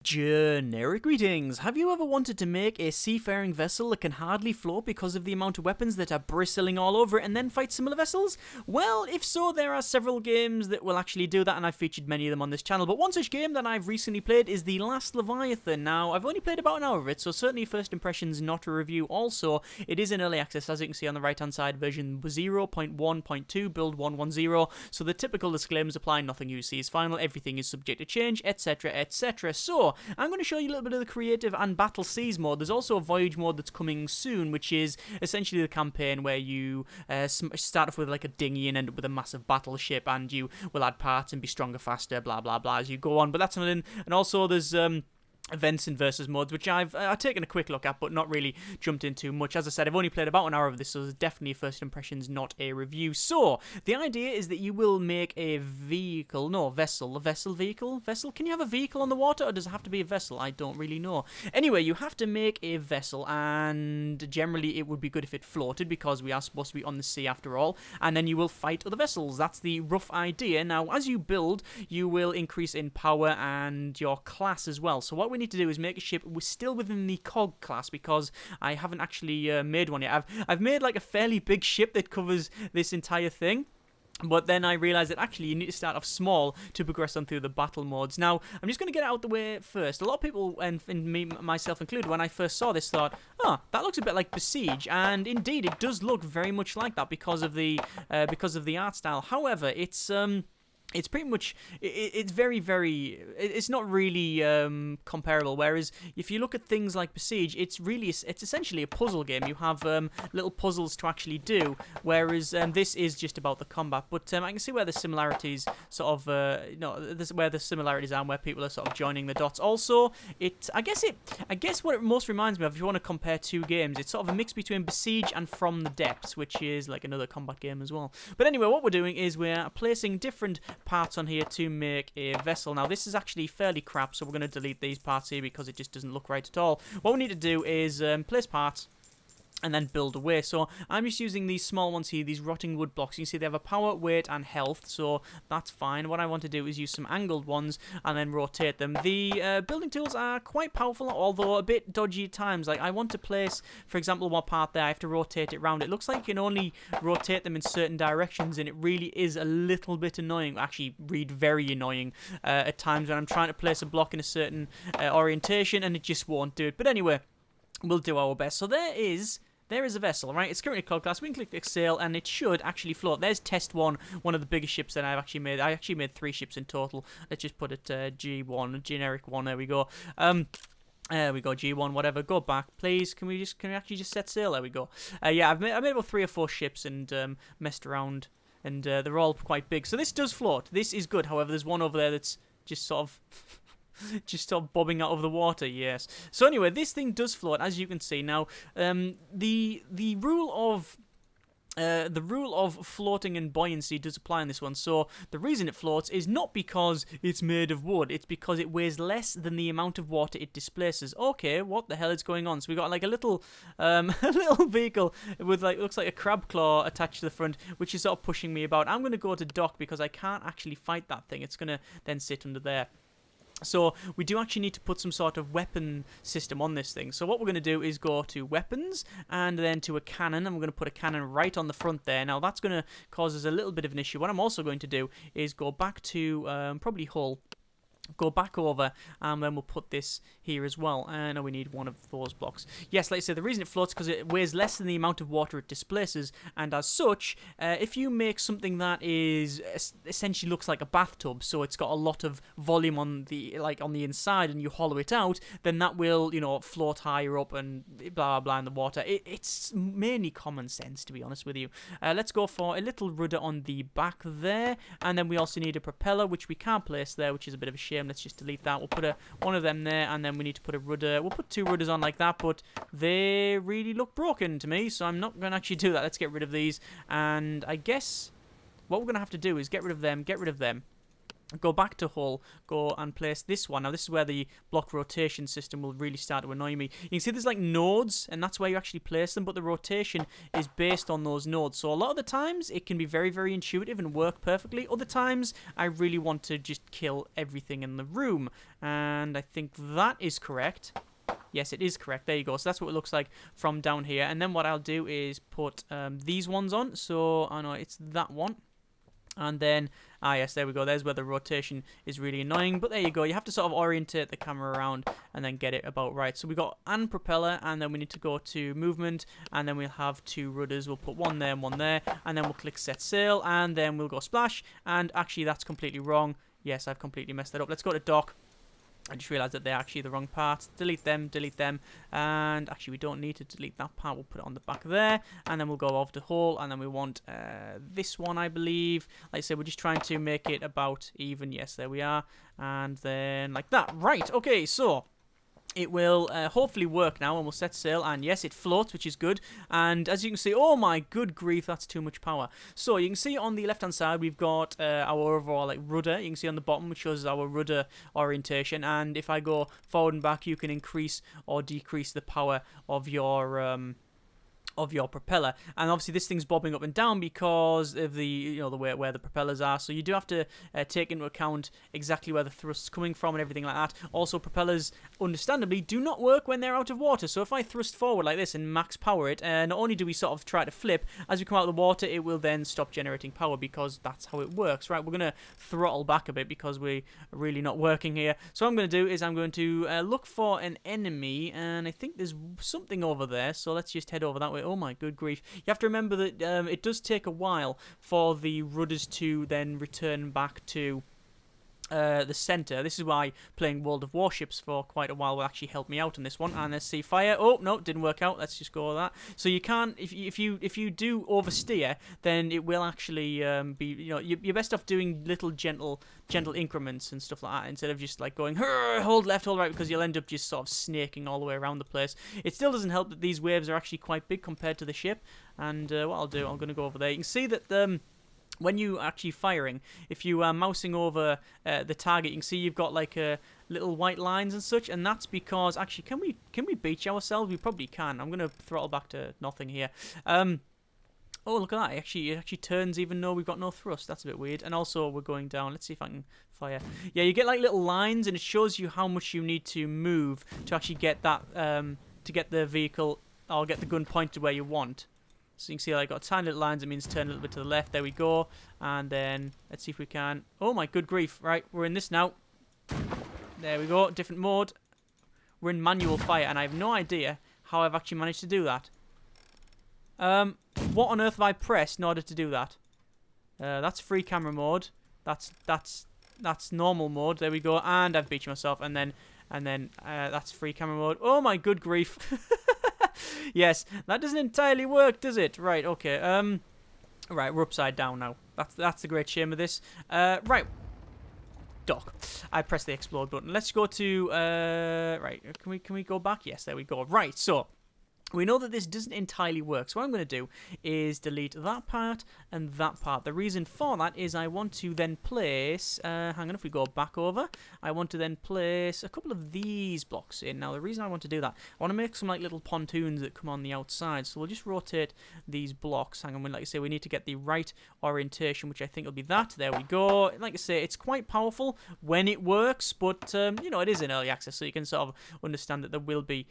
Generic greetings. Have you ever wanted to make a seafaring vessel that can hardly float because of the amount of weapons that are bristling all over it and then fight similar vessels? Well, if so, there are several games that will actually do that, and I've featured many of them on this channel. But one such game that I've recently played is the Last Leviathan. Now, I've only played about an hour of it, so certainly first impressions, not a review. Also, it is in early access, as you can see on the right-hand side, version 0.1.2, build 110. So the typical disclaimers apply, nothing you see is final, everything is subject to change, etc, etc. So, I'm going to show you a little bit of the creative and battle seas mode. There's also a voyage mode that's coming soon, which is essentially the campaign where you start off with like a dinghy and end up with a massive battleship, and you will add parts and be stronger, faster, blah blah blah as you go on. But that's not in. And also there's events and versus modes, which I've taken a quick look at, but not really jumped into much. As I said, I've only played about an hour of this, so there's definitely first impressions, not a review. So, the idea is that you will make a vessel. Can you have a vehicle on the water, or does it have to be a vessel? I don't really know. Anyway, you have to make a vessel, and generally it would be good if it floated, because we are supposed to be on the sea after all, and then you will fight other vessels. That's the rough idea. Now, as you build, you will increase in power and your class as well. So what we need to do is make a ship. We're still within the cog class because I haven't actually made one yet. I've made like a fairly big ship that covers this entire thing. But then I realised that actually you need to start off small to progress on through the battle modes. Now, I'm just going to get it out the way first. A lot of people, and me, myself included, when I first saw this, thought, oh, that looks a bit like Besiege. And indeed, it does look very much like that because of the art style. However, it's pretty much, it's very, very, it's not really comparable. Whereas if you look at things like Besiege, it's essentially a puzzle game. You have little puzzles to actually do, whereas this is just about the combat. But I can see where the similarities sort of, where the similarities are and where people are sort of joining the dots. Also, I guess what it most reminds me of, if you want to compare two games, it's sort of a mix between Besiege and From the Depths, which is like another combat game as well. But anyway, what we're doing is we're placing different parts on here to make a vessel. Now, this is actually fairly crap, so we're going to delete these parts here because it just doesn't look right at all. What we need to do is place parts and then build away. So I'm just using these small ones here, these rotting wood blocks. You can see they have a power, weight, and health, so that's fine. What I want to do is use some angled ones and then rotate them. The building tools are quite powerful, although a bit dodgy at times. Like, I want to place, for example, one part there. I have to rotate it around. It looks like you can only rotate them in certain directions, and it really is a little bit annoying. Actually, very annoying at times when I'm trying to place a block in a certain orientation, and it just won't do it. But anyway, we'll do our best. So there is a vessel, right? It's currently cog class. We can click sail, and it should actually float. There's test one of the biggest ships that I've actually made. I actually made 3 ships in total. Let's just put it G1, generic one. There we go. There we go, G1, whatever. Go back, please. Can we actually just set sail? There we go. Yeah, I made about 3 or 4 ships and messed around, and they're all quite big. So this does float. This is good. However, there's one over there that's just sort of bobbing out of the water, yes. So anyway, this thing does float, as you can see. Now, the rule of floating and buoyancy does apply in this one. So the reason it floats is not because it's made of wood, it's because it weighs less than the amount of water it displaces. Okay, what the hell is going on? So we got like a little a little vehicle with like, looks like a crab claw attached to the front, which is sort of pushing me about. I'm going to go to dock because I can't actually fight that thing. It's going to then sit under there. So we do actually need to put some sort of weapon system on this thing. So what we're going to do is go to weapons and then to a cannon, and we're going to put a cannon right on the front there. Now that's going to cause us a little bit of an issue. What I'm also going to do is go back to probably hull, go back over, and then we'll put this here as well. And we need one of those blocks. Yes, like I said, the reason it floats is because it weighs less than the amount of water it displaces, and as such, if you make something that is essentially looks like a bathtub, so it's got a lot of volume on the inside, and you hollow it out, then that will, float higher up and blah blah blah in the water. It's mainly common sense, to be honest with you. Let's go for a little rudder on the back there, and then we also need a propeller, which we can't place there, which is a bit of a shame. Let's just delete that. We'll put one of them there, and then we need to put a rudder. We'll put 2 rudders on like that, but they really look broken to me, so I'm not going to actually do that. Let's get rid of these, and I guess what we're going to have to do is get rid of them, go back to hull, go and place this one. Now, this is where the block rotation system will really start to annoy me. You can see there's like nodes, and that's where you actually place them, but the rotation is based on those nodes. So a lot of the times, it can be very, very intuitive and work perfectly. Other times, I really want to just kill everything in the room. And I think that is correct. Yes, it is correct. There you go. So that's what it looks like from down here. And then what I'll do is put these ones on. So I know it's that one. And then, yes, there we go. There's where the rotation is really annoying. But there you go. You have to sort of orientate the camera around and then get it about right. So we got and propeller, and then we need to go to movement, and then we'll have 2 rudders. We'll put one there and one there, and then we'll click set sail, and then we'll go splash. And actually, that's completely wrong. Yes, I've completely messed that up. Let's go to dock. I just realised that they're actually the wrong parts. Delete them, and actually we don't need to delete that part. We'll put it on the back there, and then we'll go over to hull, and then we want this one, I believe. Like I said, we're just trying to make it about even. Yes, there we are, and then like that. Right, okay, so it will hopefully work now, and we'll set sail, and yes, it floats, which is good. And as you can see, oh my good grief, that's too much power. So you can see on the left hand side we've got our overall like rudder. You can see on the bottom, which shows our rudder orientation, and if I go forward and back, you can increase or decrease the power of your propeller. And obviously this thing's bobbing up and down because of the the way where the propellers are, so you do have to take into account exactly where the thrust's coming from and everything like that. Also, propellers understandably do not work when they're out of water, so if I thrust forward like this and max power it, not only do we sort of try to flip, as we come out of the water it will then stop generating power, because that's how it works. Right, we're going to throttle back a bit because we're really not working here. So what I'm going to do is I'm going to look for an enemy, and I think there's something over there, so let's just head over that way. Oh my good grief. You have to remember that it does take a while for the rudders to then return back to the center. This is why playing World of Warships for quite a while will actually help me out on this one. And let's see, fire. Oh no, didn't work out. Let's just go with that. So you can't, if you do oversteer, then it will actually be, you're best off doing little gentle increments and stuff like that, instead of just like going hold left, hold right, because you'll end up just sort of snaking all the way around the place. It still doesn't help that these waves are actually quite big compared to the ship. And what I'll do, I'm going to go over there. You can see that when you actually firing, if you are mousing over the target, you can see you've got like little white lines and such, and that's because actually, can we beach ourselves? We probably can. I'm gonna throttle back to nothing here. Oh, look at that! It actually turns even though we've got no thrust. That's a bit weird. And also we're going down. Let's see if I can fire. Yeah, you get like little lines, and it shows you how much you need to move to actually get that to get the vehicle or get the gun pointed where you want. So you can see I got tiny little lines. It means turn a little bit to the left. There we go. And then let's see if we can. Oh my good grief! Right, we're in this now. There we go. Different mode. We're in manual fire, and I have no idea how I've actually managed to do that. What on earth have I pressed in order to do that? That's free camera mode. That's normal mode. There we go. And I've beached myself. And then that's free camera mode. Oh my good grief! Yes, that doesn't entirely work, does it? Right, okay. Right, we're upside down now. That's the great shame of this. Right. Dock. I pressed the explode button. Let's go to right, can we go back? Yes, there we go. Right, so we know that this doesn't entirely work, so what I'm going to do is delete that part and that part. The reason for that is I want to then place, hang on, if we go back over, I want to then place a couple of these blocks in. Now, the reason I want to do that, I want to make some like little pontoons that come on the outside, so we'll just rotate these blocks. Hang on, like I say, we need to get the right orientation, which I think will be that. There we go. Like I say, it's quite powerful when it works, but, it is in early access, so you can sort of understand that there will be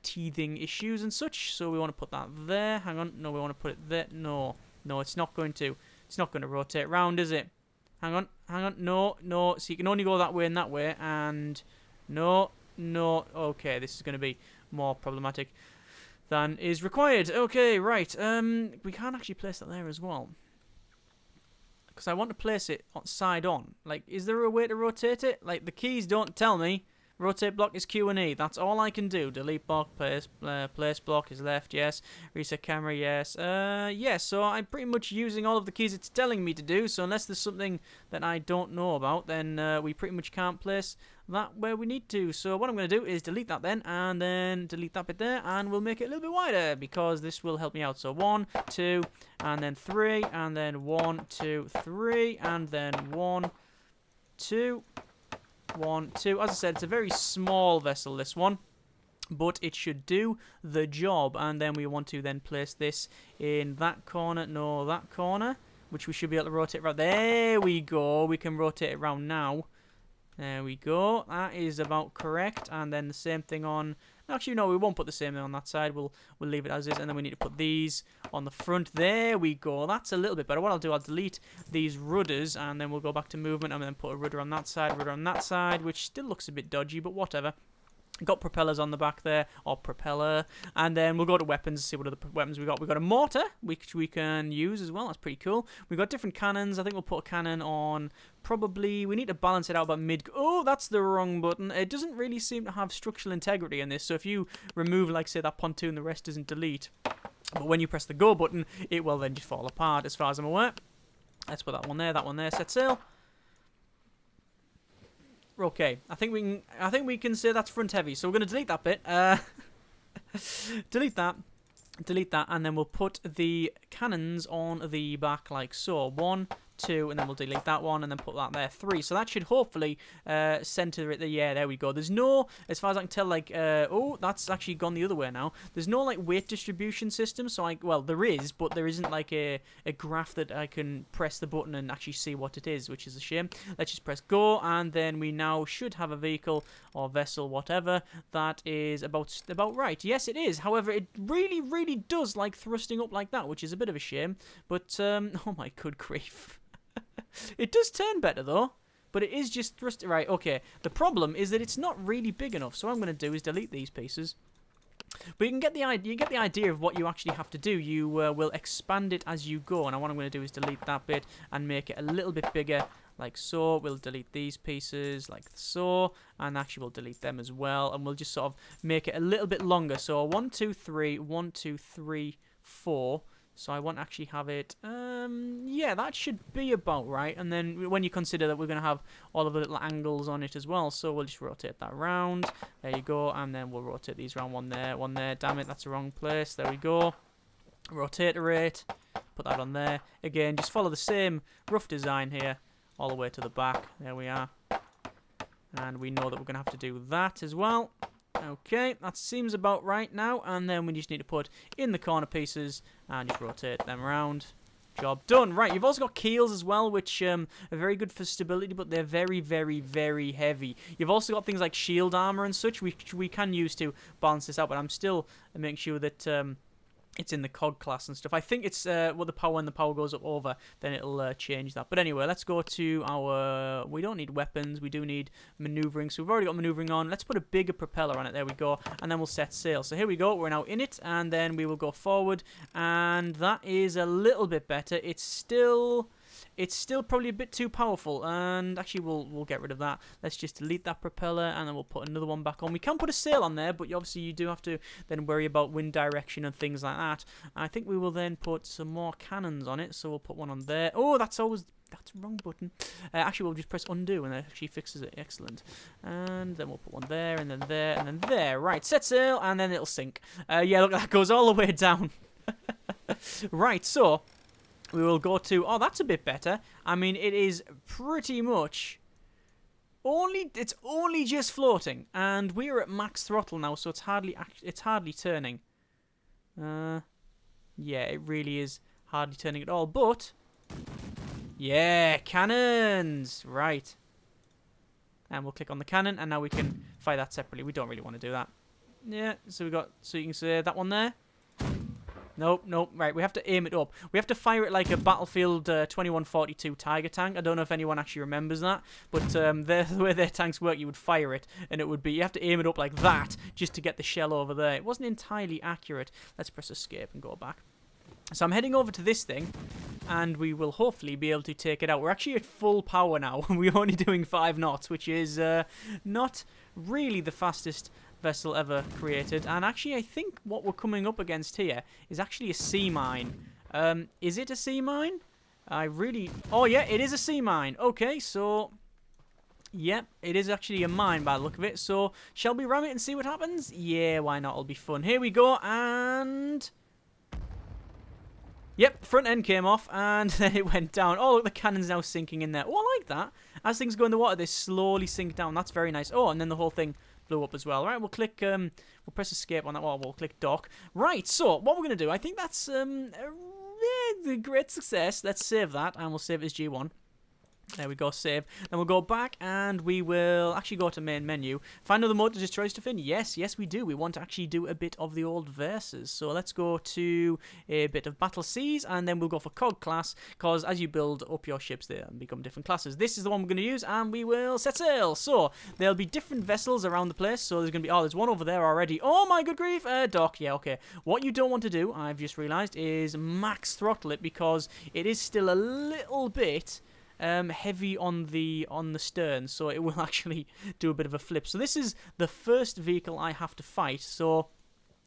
teething issues and such. So we want to put that there. Hang on. No, we want to put it there. No, it's not going to. It's not going to rotate round, is it? Hang on. No. So you can only go that way and that way. And no. Okay, this is going to be more problematic than is required. Okay, right. We can't actually place that there as well, because I want to place it side on. Like, is there a way to rotate it? Like, the keys don't tell me. Rotate block is Q and E. That's all I can do. Delete block, place block is left, yes. Reset camera, yes. Yes, so I'm pretty much using all of the keys it's telling me to do. So unless there's something that I don't know about, then we pretty much can't place that where we need to. So what I'm going to do is delete that then, and then delete that bit there, and we'll make it a little bit wider, because this will help me out. So 1, 2, and then 3, and then 1, 2, 3, and then 1, 2. 1, 2. As I said, it's a very small vessel, this one. But it should do the job. And then we want to then place this in that corner. No, that corner. Which we should be able to rotate around. There we go. We can rotate it around now. There we go. That is about correct. And then the same thing on... Actually, no, we won't put the same thing on that side. We'll leave it as is. And then we need to put these on the front. There we go. That's a little bit better. What I'll do, I'll delete these rudders. And then we'll go back to movement. And then put a rudder on that side, which still looks a bit dodgy, but whatever. Got propellers on the back there, or propeller, and then we'll go to weapons, see what other weapons we got. We've got a mortar, which we can use as well. That's pretty cool. We've got different cannons. I think we'll put a cannon on, probably, we need to balance it out about mid... Oh, that's the wrong button. It doesn't really seem to have structural integrity in this, so if you remove, like, say, that pontoon, the rest doesn't delete. But when you press the go button, it will then just fall apart, as far as I'm aware. Let's put that one there, set sail. Okay, I think we can say that's front heavy. So we're going to delete that bit. Delete that, and then we'll put the cannons on the back like so. 1, 2, and then we'll delete that one, and then put that there. 3. So that should hopefully center it there. Yeah, there we go. There's no, as far as I can tell, like, oh, that's actually gone the other way now. There's no, like, weight distribution system. So, well, there is, but there isn't, like, a graph that I can press the button and actually see what it is, which is a shame. Let's just press go, and then we now should have a vehicle or vessel, whatever, that is about right. Yes, it is. However, it really, really does like thrusting up like that, which is a bit of a shame. But, oh my good grief. It does turn better, though. But it is just thrust... Right, okay. The problem is that it's not really big enough. So what I'm going to do is delete these pieces. But you can get the idea of what you actually have to do. You will expand it as you go. And what I'm going to do is delete that bit and make it a little bit bigger, like so. We'll delete these pieces, like so. And actually, we'll delete them as well. And we'll just sort of make it a little bit longer. So 1, 2, 3, 1, 2, 3, 4... So I won't actually have it, yeah, that should be about right. And then when you consider that we're going to have all of the little angles on it as well. So we'll just rotate that round. There you go. And then we'll rotate these around. One there. Damn it, that's the wrong place. There we go. Rotate rate. Put that on there. Again, just follow the same rough design here all the way to the back. There we are. And we know that we're going to have to do that as well. Okay, that seems about right now, and then we just need to put in the corner pieces and just rotate them around. Job done. Right, you've also got keels as well, which are very good for stability, but they're very, very, very heavy. You've also got things like shield armor and such, which we can use to balance this out, but I'm still making sure that it's in the cog class and stuff. I think it's when the power goes up over, then it'll change that. But anyway, let's go to our... We don't need weapons. We do need maneuvering. So we've already got maneuvering on. Let's put a bigger propeller on it. There we go. And then we'll set sail. So here we go. We're now in it. And then we will go forward. And that is a little bit better. It's still probably a bit too powerful, and actually we'll get rid of that. Let's just delete that propeller, and then we'll put another one back on. We can put a sail on there, but obviously you do have to then worry about wind direction and things like that. I think we will then put some more cannons on it, so we'll put one on there. Oh, that's the wrong button. Actually, we'll just press undo, and it actually fixes it. Excellent. And then we'll put one there, and then there, and then there. Right, set sail, and then it'll sink. Yeah, look, that goes all the way down. Right, so... we will go to... Oh, that's a bit better. I mean, it is pretty much... It's only just floating. And we're at max throttle now, so it's hardly turning. Yeah, it really is hardly turning at all. But... yeah, cannons! Right. And we'll click on the cannon, and now we can fire that separately. We don't really want to do that. Yeah, so we got... so you can see that one there. Nope. Right, we have to aim it up. We have to fire it like a Battlefield 2142 Tiger tank. I don't know if anyone actually remembers that, but the way their tanks work, you would fire it, and it would be... you have to aim it up like that just to get the shell over there. It wasn't entirely accurate. Let's press escape and go back. So I'm heading over to this thing, and we will hopefully be able to take it out. We're actually at full power now. We're only doing 5 knots, which is not really the fastest vessel ever created. And actually, I think what we're coming up against here is actually a sea mine. Is it a sea mine? Oh yeah, it is a sea mine. Okay, so yep, it is actually a mine by the look of it. So shall we ram it and see what happens? Yeah, why not? It'll be fun. Here we go, and Yep, front end came off, and then it went down. Oh, look, the cannon's now sinking in there. Oh, I like that. As things go in the water, they slowly sink down. That's very nice. Oh, and then the whole thing blew up as well. All right, we'll click, we'll press escape on that one. We'll click dock. Right, so what we're going to do, I think that's a great success. Let's save that, and we'll save it as G1. There we go, save. Then we'll go back and we will actually go to main menu. Find another mode to destroy stuff in. Yes, we do. We want to actually do a bit of the old verses. So let's go to a bit of Battle Seas and then we'll go for Cog class because as you build up your ships, they become different classes. This is the one we're going to use and we will set sail. So there'll be different vessels around the place. So there's going to be, oh, there's one over there already. Oh my good grief, dock. Yeah, okay. What you don't want to do, I've just realised, is max throttle it because it is still a little bit heavy on the stern, so it will actually do a bit of a flip. So this is the first vehicle I have to fight, so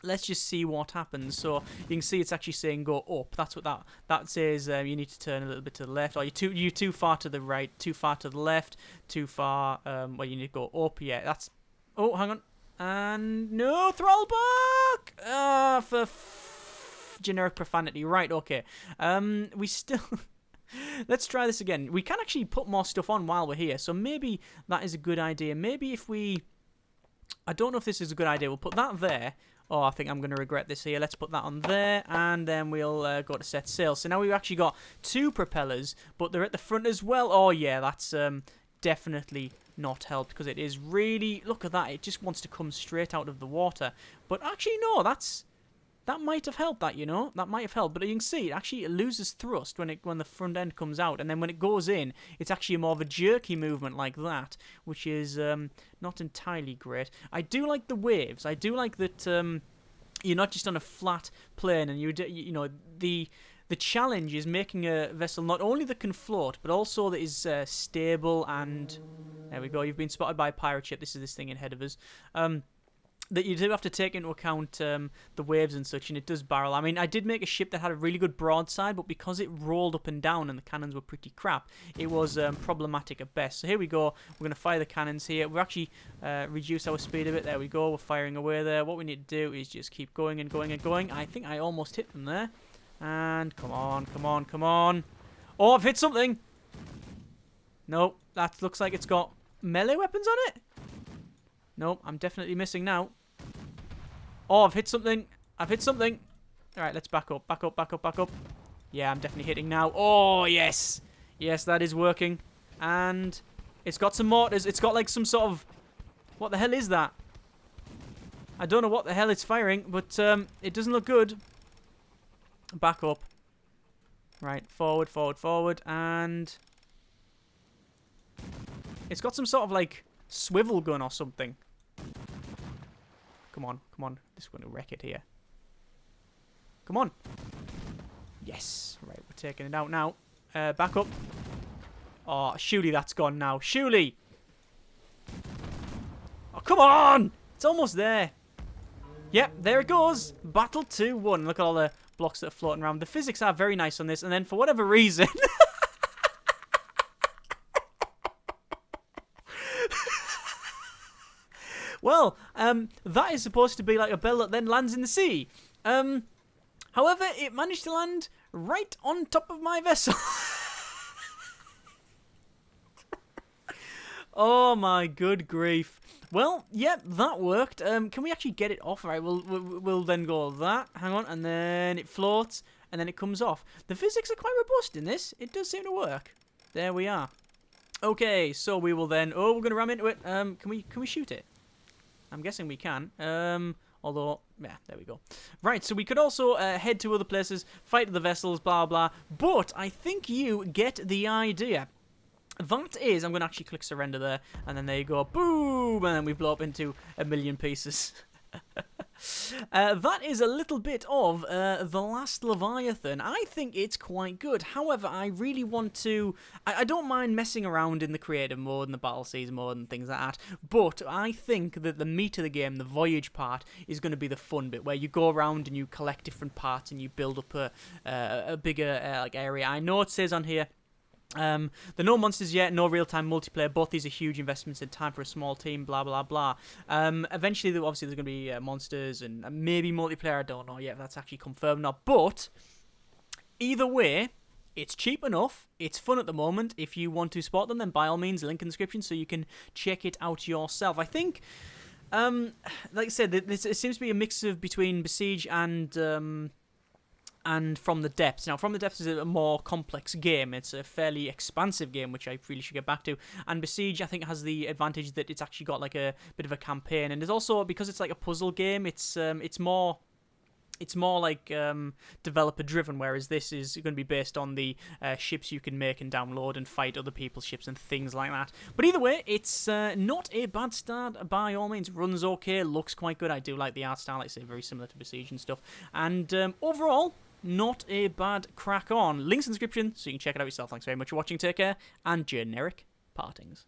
let's just see what happens. So you can see it's actually saying go up. That's what that says. You need to turn a little bit to the left, or you're too far to the right, too far to the left, too far. Well, you need to go up. Yeah, that's. Oh, hang on. And no, throttle back. For generic profanity. Right. Okay. We still. Let's try this again. We can actually put more stuff on while we're here, so maybe that is a good idea. Maybe if we... I don't know if this is a good idea. We'll put that there. Oh, I think I'm going to regret this here. Let's put that on there, and then we'll go to set sail. So now we've actually got two propellers, but they're at the front as well. Oh, yeah, that's definitely not helped, because it is really... Look at that. It just wants to come straight out of the water. But actually, no, that might have helped that, you know. That might have helped. But you can see, it loses thrust when the front end comes out. And then when it goes in, it's actually more of a jerky movement like that, which is not entirely great. I do like the waves. I do like that you're not just on a flat plane. And, you know, the challenge is making a vessel not only that can float, but also that is stable. And there we go. You've been spotted by a pirate ship. This is this thing ahead of us. That you do have to take into account the waves and such, and it does barrel. I mean, I did make a ship that had a really good broadside, but because it rolled up and down and the cannons were pretty crap, it was problematic at best. So here we go. We're going to fire the cannons here. We've actually reduced our speed a bit. There we go. We're firing away there. What we need to do is just keep going and going and going. I think I almost hit them there. And come on, come on, come on. Oh, I've hit something. Nope, that looks like it's got melee weapons on it. Nope, I'm definitely missing now. Oh, I've hit something. I've hit something. All right, let's back up, back up, back up, back up. Yeah, I'm definitely hitting now. Oh, yes. Yes, that is working. And it's got some mortars. It's got like some sort of... What the hell is that? I don't know what the hell it's firing, but it doesn't look good. Back up. Right, forward, forward, forward. And... It's got some sort of like swivel gun or something. Come on, come on. This is going to wreck it here. Come on. Yes. Right, we're taking it out now. Back up. Oh, surely that's gone now. Surely. Oh, come on. It's almost there. Yep, there it goes. Battle 2-1. Look at all the blocks that are floating around. The physics are very nice on this. And then for whatever reason... Well, that is supposed to be like a bell that then lands in the sea. However, it managed to land right on top of my vessel. Oh my good grief. Well, yep, that worked. Can we actually get it off? All right, we'll then go that. Hang on, and then it floats, and then it comes off. The physics are quite robust in this. It does seem to work. There we are. Okay, so we will then... Oh, we're going to ram into it. Can we shoot it? I'm guessing we can. Although, yeah, there we go. Right, so we could also head to other places, fight the vessels, blah, blah. But I think you get the idea. That is, I'm going to actually click surrender there. And then there you go. Boom! And then we blow up into a million pieces. That is a little bit of the Last Leviathan. I think it's quite good. However, I really want to... I don't mind messing around in the creative mode and the battle season mode and things like that. But I think that the meat of the game, the voyage part, is going to be the fun bit, where you go around and you collect different parts and you build up a bigger like area. I know it says on here... there are no monsters yet, no real-time multiplayer. Both these are huge investments in time for a small team, blah, blah, blah. Eventually, obviously, there's going to be monsters and maybe multiplayer. I don't know yet if that's actually confirmed or not. But Either way, it's cheap enough. It's fun at the moment. If you want to support them, then by all means, link in the description so you can check it out yourself. I think, like I said, it seems to be a mix of between Besiege and From the Depths. Now, From the Depths is a more complex game. It's a fairly expansive game, which I really should get back to. And Besiege, I think, has the advantage that it's actually got like a bit of a campaign, and it's also, because it's like a puzzle game, it's more like developer driven, whereas this is going to be based on the ships you can make and download and fight other people's ships and things like that. But either way, it's not a bad start by all means. Runs okay, looks quite good. I do like the art style, like I say, very similar to Besiege and stuff. And overall, not a bad crack on. Links in the description so you can check it out yourself. Thanks very much for watching. Take care, and generic partings.